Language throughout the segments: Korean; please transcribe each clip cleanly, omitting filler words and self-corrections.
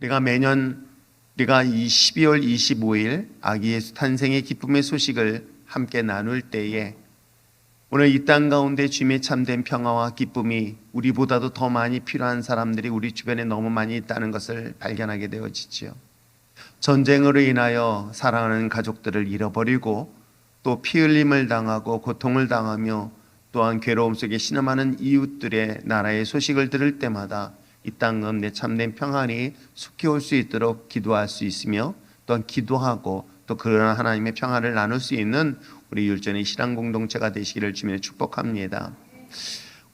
우리가 이 12월 25일 아기 예수 탄생의 기쁨의 소식을 함께 나눌 때에 오늘 이 땅 가운데 주님의 참된 평화와 기쁨이 우리보다도 더 많이 필요한 사람들이 우리 주변에 너무 많이 있다는 것을 발견하게 되어지지요. 전쟁으로 인하여 사랑하는 가족들을 잃어버리고 또 피 흘림을 당하고 고통을 당하며 또한 괴로움 속에 신음하는 이웃들의 나라의 소식을 들을 때마다 이 땅 가운데 참된 평안이 속히 올 수 있도록 기도할 수 있으며 또한 기도하고 또 그런 하나님의 평안을 나눌 수 있는 우리 율전의 신앙 공동체가 되시기를 주님의 축복합니다.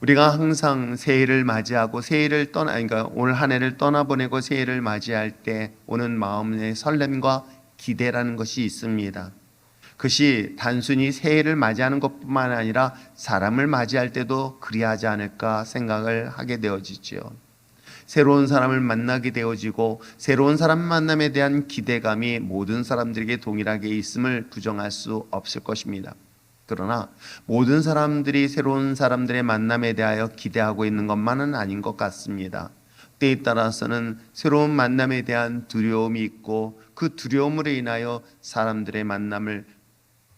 우리가 항상 새해를 맞이하고 그러니까 올 한 해를 떠나보내고 새해를 맞이할 때 오는 마음의 설렘과 기대라는 것이 있습니다. 그것이 단순히 새해를 맞이하는 것뿐만 아니라 사람을 맞이할 때도 그리하지 않을까 생각을 하게 되어지지요. 새로운 사람을 만나게 되어지고 새로운 사람 만남에 대한 기대감이 모든 사람들에게 동일하게 있음을 부정할 수 없을 것입니다. 그러나 모든 사람들이 새로운 사람들의 만남에 대하여 기대하고 있는 것만은 아닌 것 같습니다. 때에 따라서는 새로운 만남에 대한 두려움이 있고 그 두려움으로 인하여 사람들의 만남을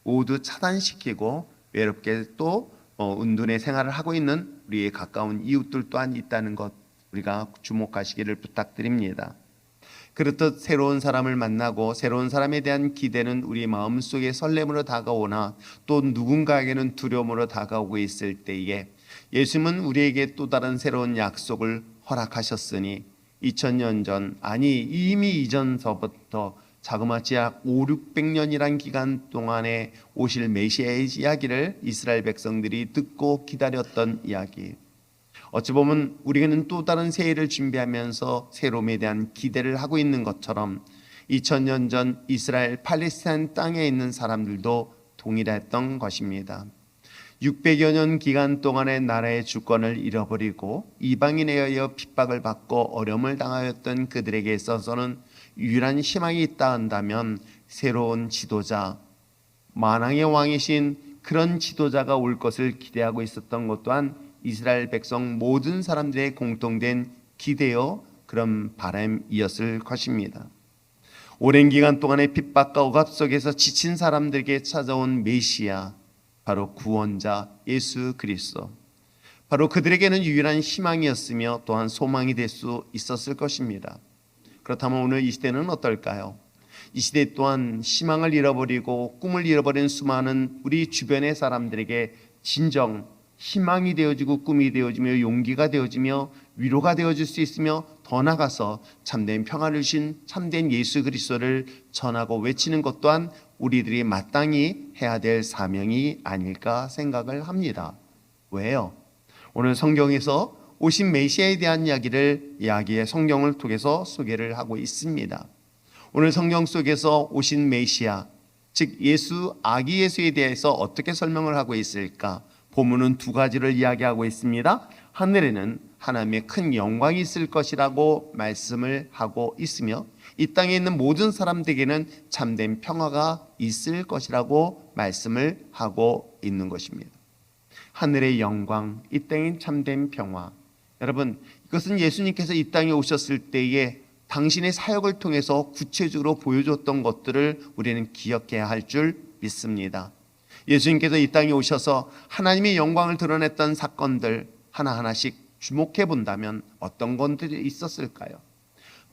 모두 차단시키고 외롭게 또 은둔의 생활을 하고 있는 우리의 가까운 이웃들 또한 있다는 것 우리가 주목하시기를 부탁드립니다. 그렇듯 새로운 사람을 만나고 새로운 사람에 대한 기대는 우리 마음속에 설렘으로 다가오나 또 누군가에게는 두려움으로 다가오고 있을 때에 예수님은 우리에게 또 다른 새로운 약속을 허락하셨으니 2000년 전 아니 이미 이전서부터 자그마치 약 500~600년이란 기간 동안에 오실 메시아의 이야기를 이스라엘 백성들이 듣고 기다렸던 이야기. 어찌 보면 우리는 또 다른 새해를 준비하면서 새로움에 대한 기대를 하고 있는 것처럼 2000년 전 이스라엘 팔레스타인 땅에 있는 사람들도 동일했던 것입니다. 600여 년 기간 동안의 나라의 주권을 잃어버리고 이방인에 의하여 핍박을 받고 어려움을 당하였던 그들에게 있어서는 유일한 희망이 있다 한다면 새로운 지도자, 만왕의 왕이신 그런 지도자가 올 것을 기대하고 있었던 것 또한 이스라엘 백성 모든 사람들의 공통된 기대요 그런 바람이었을 것입니다. 오랜 기간 동안의 핍박과 억압 속에서 지친 사람들에게 찾아온 메시아, 바로 구원자 예수 그리스도, 바로 그들에게는 유일한 희망이었으며 또한 소망이 될 수 있었을 것입니다. 그렇다면 오늘 이 시대는 어떨까요? 이 시대 또한 희망을 잃어버리고 꿈을 잃어버린 수많은 우리 주변의 사람들에게 진정 희망이 되어지고 꿈이 되어지며 용기가 되어지며 위로가 되어질 수 있으며 더 나아가서 참된 평화를 주신 참된 예수 그리스도를 전하고 외치는 것 또한 우리들이 마땅히 해야 될 사명이 아닐까 생각을 합니다. 왜요? 오늘 성경에서 오신 메시아에 대한 이야기의 성경을 통해서 소개를 하고 있습니다. 오늘 성경 속에서 오신 메시아, 즉 예수, 아기 예수에 대해서 어떻게 설명을 하고 있을까? 본문은 두 가지를 이야기하고 있습니다. 하늘에는 하나님의 큰 영광이 있을 것이라고 말씀을 하고 있으며 이 땅에 있는 모든 사람들에게는 참된 평화가 있을 것이라고 말씀을 하고 있는 것입니다. 하늘의 영광, 이 땅의 참된 평화. 여러분, 이것은 예수님께서 이 땅에 오셨을 때에 당신의 사역을 통해서 구체적으로 보여줬던 것들을 우리는 기억해야 할 줄 믿습니다. 예수님께서 이 땅에 오셔서 하나님의 영광을 드러냈던 사건들 하나하나씩 주목해 본다면 어떤 것들이 있었을까요?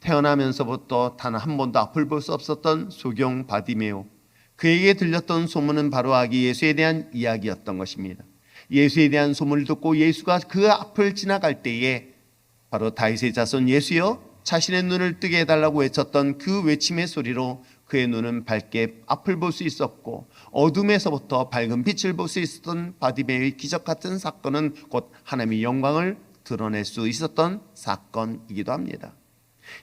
태어나면서부터 단 한 번도 앞을 볼 수 없었던 소경 바디메오, 그에게 들렸던 소문은 바로 아기 예수에 대한 이야기였던 것입니다. 예수에 대한 소문을 듣고 예수가 그 앞을 지나갈 때에 바로 다윗의 자손 예수여 자신의 눈을 뜨게 해달라고 외쳤던 그 외침의 소리로 그의 눈은 밝게 앞을 볼 수 있었고 어둠에서부터 밝은 빛을 볼 수 있었던 바디메오의 기적 같은 사건은 곧 하나님의 영광을 드러낼 수 있었던 사건이기도 합니다.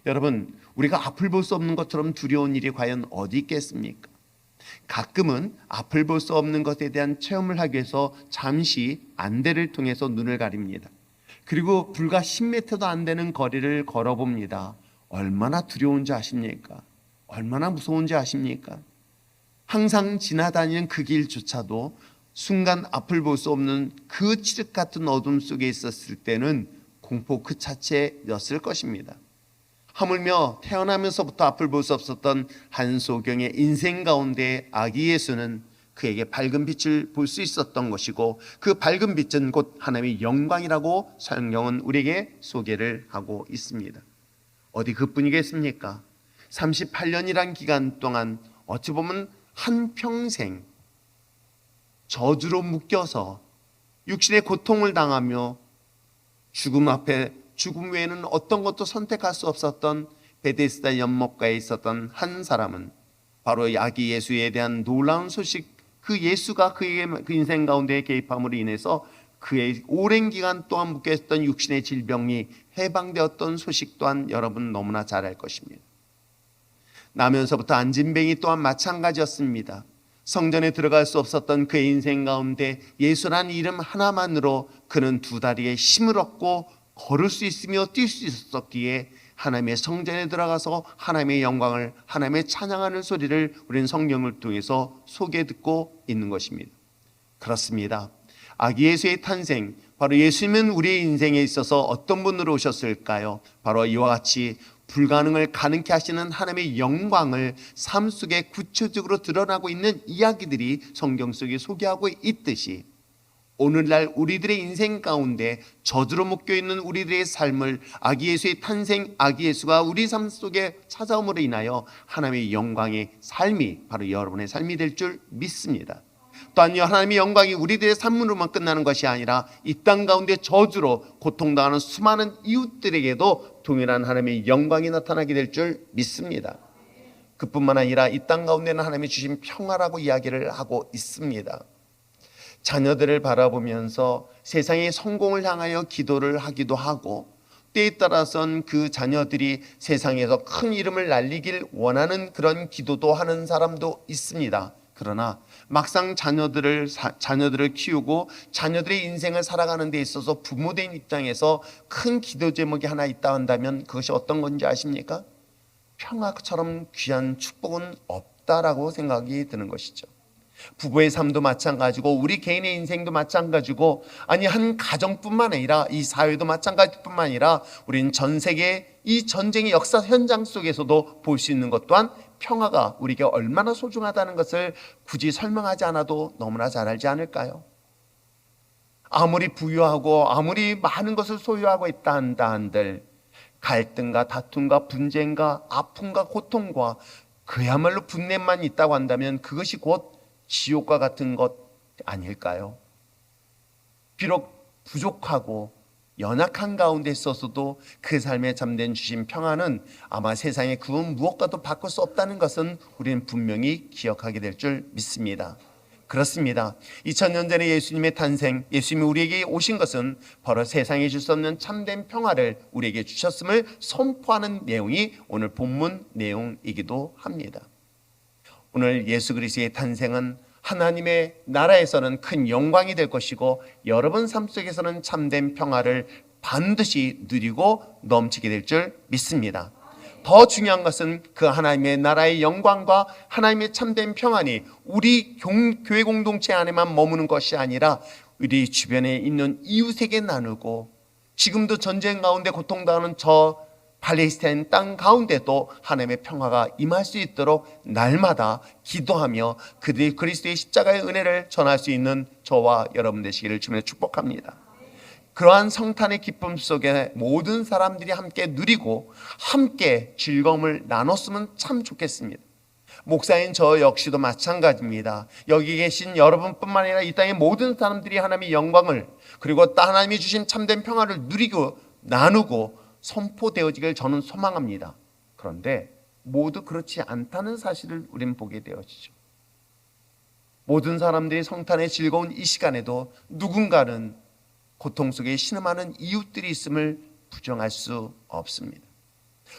여러분, 우리가 앞을 볼 수 없는 것처럼 두려운 일이 과연 어디 있겠습니까? 가끔은 앞을 볼 수 없는 것에 대한 체험을 하기 위해서 잠시 안대를 통해서 눈을 가립니다. 그리고 불과 10m도 안 되는 거리를 걸어봅니다. 얼마나 두려운지 아십니까? 얼마나 무서운지 아십니까? 항상 지나다니는 그 길조차도 순간 앞을 볼 수 없는 그 칠흑 같은 어둠 속에 있었을 때는 공포 그 자체였을 것입니다. 하물며 태어나면서부터 앞을 볼 수 없었던 한소경의 인생 가운데 아기 예수는 그에게 밝은 빛을 볼 수 있었던 것이고, 그 밝은 빛은 곧 하나님의 영광이라고 성경은 우리에게 소개를 하고 있습니다. 어디 그뿐이겠습니까? 38년이란 기간 동안 어찌 보면 한평생 저주로 묶여서 육신의 고통을 당하며 죽음 앞에 죽음 외에는 어떤 것도 선택할 수 없었던 베데스다 연못가에 있었던 한 사람은 바로 아기 예수에 대한 놀라운 소식, 그 예수가 그의 그 인생 가운데 개입함으로 인해서 그의 오랜 기간 동안 묶여있던 육신의 질병이 해방되었던 소식 또한 여러분 너무나 잘 알 것입니다. 나면서부터 안진뱅이 또한 마찬가지였습니다. 성전에 들어갈 수 없었던 그의 인생 가운데 예수란 이름 하나만으로 그는 두 다리에 힘을 얻고 걸을 수 있으며 뛸 수 있었기에 하나님의 성전에 들어가서 하나님의 영광을, 하나님의 찬양하는 소리를 우리는 성경을 통해서 소개 듣고 있는 것입니다. 그렇습니다. 아기 예수의 탄생, 바로 예수님은 우리의 인생에 있어서 어떤 분으로 오셨을까요? 바로 이와 같이 불가능을 가능케 하시는 하나님의 영광을 삶 속에 구체적으로 드러나고 있는 이야기들이 성경 속에 소개하고 있듯이, 오늘날 우리들의 인생 가운데 저주로 묶여있는 우리들의 삶을 아기 예수의 탄생, 아기 예수가 우리 삶 속에 찾아옴으로 인하여 하나님의 영광의 삶이 바로 여러분의 삶이 될 줄 믿습니다. 또한 하나님의 영광이 우리들의 삶으로만 끝나는 것이 아니라 이 땅 가운데 저주로 고통당하는 수많은 이웃들에게도 동일한 하나님의 영광이 나타나게 될 줄 믿습니다. 그뿐만 아니라 이 땅 가운데는 하나님이 주신 평화라고 이야기를 하고 있습니다. 자녀들을 바라보면서 세상의 성공을 향하여 기도를 하기도 하고, 때에 따라서는 그 자녀들이 세상에서 큰 이름을 날리길 원하는 그런 기도도 하는 사람도 있습니다. 그러나 막상 자녀들을 키우고 자녀들의 인생을 살아가는 데 있어서 부모된 입장에서 큰 기도 제목이 하나 있다 한다면 그것이 어떤 건지 아십니까? 평화처럼 귀한 축복은 없다라고 생각이 드는 것이죠. 부부의 삶도 마찬가지고 우리 개인의 인생도 마찬가지고, 아니 한 가정뿐만 아니라 이 사회도 마찬가지뿐만 아니라 우리는 전 세계 이 전쟁의 역사 현장 속에서도 볼 수 있는 것 또한 평화가 우리에게 얼마나 소중하다는 것을 굳이 설명하지 않아도 너무나 잘 알지 않을까요? 아무리 부유하고 아무리 많은 것을 소유하고 있다 한들 갈등과 다툼과 분쟁과 아픔과 고통과 그야말로 분냄만 있다고 한다면 그것이 곧 지옥과 같은 것 아닐까요? 비록 부족하고 연약한 가운데 있어서도 그 삶에 잠든 주신 평안은 아마 세상의 그 무엇과도 바꿀 수 없다는 것은 우리는 분명히 기억하게 될 줄 믿습니다. 그렇습니다. 2000년 전에 예수님의 탄생, 예수님이 우리에게 오신 것은 바로 세상에 줄 수 없는 참된 평화를 우리에게 주셨음을 선포하는 내용이 오늘 본문 내용이기도 합니다. 오늘 예수 그리스도의 탄생은 하나님의 나라에서는 큰 영광이 될 것이고, 여러분 삶 속에서는 참된 평화를 반드시 누리고 넘치게 될 줄 믿습니다. 더 중요한 것은 그 하나님의 나라의 영광과 하나님의 참된 평안이 우리 교회 공동체 안에만 머무는 것이 아니라 우리 주변에 있는 이웃에게 나누고, 지금도 전쟁 가운데 고통당하는 저 팔레스타인 땅 가운데도 하나님의 평화가 임할 수 있도록 날마다 기도하며 그들이 그리스도의 십자가의 은혜를 전할 수 있는 저와 여러분 되시기를 주님의 축복합니다. 그러한 성탄의 기쁨 속에 모든 사람들이 함께 누리고 함께 즐거움을 나눴으면 참 좋겠습니다. 목사인 저 역시도 마찬가지입니다. 여기 계신 여러분뿐만 아니라 이 땅의 모든 사람들이 하나님의 영광을, 그리고 하나님이 주신 참된 평화를 누리고 나누고 선포되어지길 저는 소망합니다. 그런데 모두 그렇지 않다는 사실을 우리는 보게 되어지죠. 모든 사람들이 성탄의 즐거운 이 시간에도 누군가는 고통 속에 신음하는 이웃들이 있음을 부정할 수 없습니다.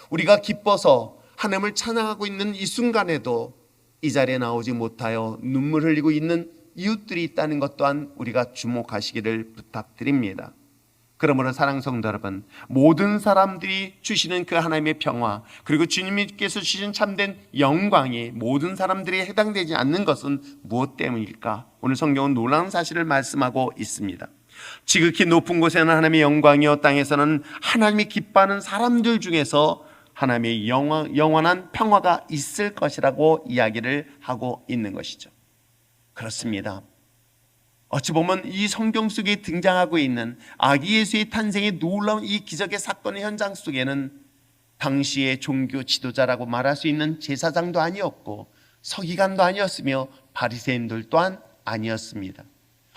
우리가 기뻐서 하나님을 찬양하고 있는 이 순간에도 이 자리에 나오지 못하여 눈물 흘리고 있는 이웃들이 있다는 것 또한 우리가 주목하시기를 부탁드립니다. 그러므로 사랑하는 성도 여러분, 모든 사람들이 주시는 그 하나님의 평화, 그리고 주님께서 주신 참된 영광이 모든 사람들이 해당되지 않는 것은 무엇 때문일까? 오늘 성경은 놀라운 사실을 말씀하고 있습니다. 지극히 높은 곳에는 하나님의 영광이요, 땅에서는 하나님이 기뻐하는 사람들 중에서 하나님의 영원한 평화가 있을 것이라고 이야기를 하고 있는 것이죠. 그렇습니다. 어찌 보면 이 성경 속에 등장하고 있는 아기 예수의 탄생의 놀라운 이 기적의 사건의 현장 속에는 당시의 종교 지도자라고 말할 수 있는 제사장도 아니었고 서기관도 아니었으며 바리새인들 또한 아니었습니다.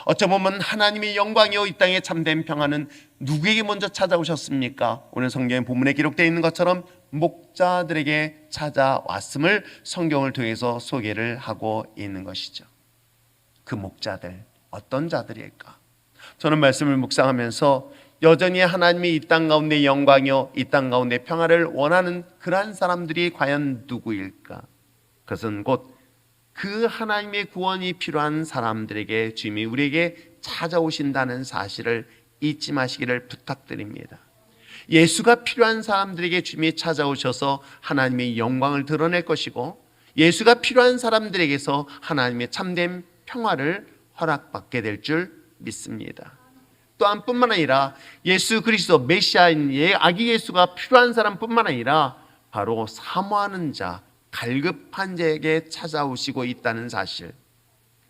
어쩌보면 하나님의 영광이요 이 땅의 참된 평화는 누구에게 먼저 찾아오셨습니까? 오늘 성경의 본문에 기록되어 있는 것처럼 목자들에게 찾아왔음을 성경을 통해서 소개를 하고 있는 것이죠. 그 목자들 어떤 자들일까? 저는 말씀을 묵상하면서 여전히 하나님이 이 땅 가운데 영광이요 이 땅 가운데 평화를 원하는 그러한 사람들이 과연 누구일까? 그것은 곧 그 하나님의 구원이 필요한 사람들에게 주님이 우리에게 찾아오신다는 사실을 잊지 마시기를 부탁드립니다. 예수가 필요한 사람들에게 주님이 찾아오셔서 하나님의 영광을 드러낼 것이고 예수가 필요한 사람들에게서 하나님의 참된 평화를 허락받게 될 줄 믿습니다. 또한 뿐만 아니라 예수 그리스도 메시아인 아기 예수가 필요한 사람뿐만 아니라 바로 사모하는 자, 갈급한 자에게 찾아오시고 있다는 사실.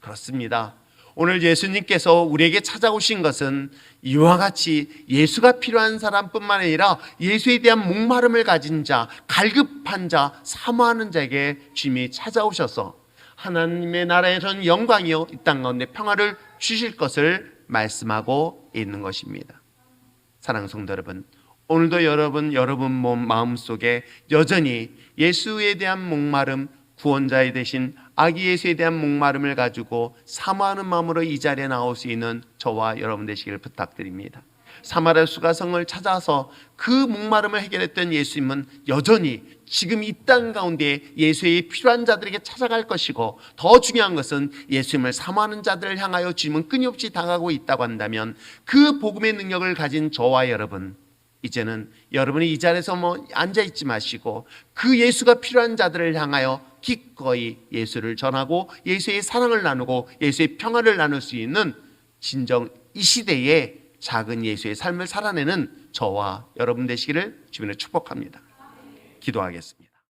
그렇습니다. 오늘 예수님께서 우리에게 찾아오신 것은 이와 같이 예수가 필요한 사람뿐만 아니라 예수에 대한 목마름을 가진 자, 갈급한 자, 사모하는 자에게 주님이 찾아오셔서 하나님의 나라에선 영광이요 이 땅 가운데 평화를 주실 것을 말씀하고 있는 것입니다. 사랑하는 성도 여러분, 오늘도 여러분 마음속에 여전히 예수에 대한 목마름, 구원자에 대신 아기 예수에 대한 목마름을 가지고 사모하는 마음으로 이 자리에 나올 수 있는 저와 여러분 되시기를 부탁드립니다. 사마리아 수가성을 찾아서 그 목마름을 해결했던 예수님은 여전히 지금 이 땅 가운데 예수의 필요한 자들에게 찾아갈 것이고, 더 중요한 것은 예수님을 사모하는 자들을 향하여 주님은 끊임없이 다가가고 있다고 한다면 그 복음의 능력을 가진 저와 여러분, 이제는 여러분이 이 자리에서 앉아있지 마시고 그 예수가 필요한 자들을 향하여 기꺼이 예수를 전하고 예수의 사랑을 나누고 예수의 평화를 나눌 수 있는 진정 이 시대에 작은 예수의 삶을 살아내는 저와 여러분 되시기를 주님으로 축복합니다. 기도하겠습니다.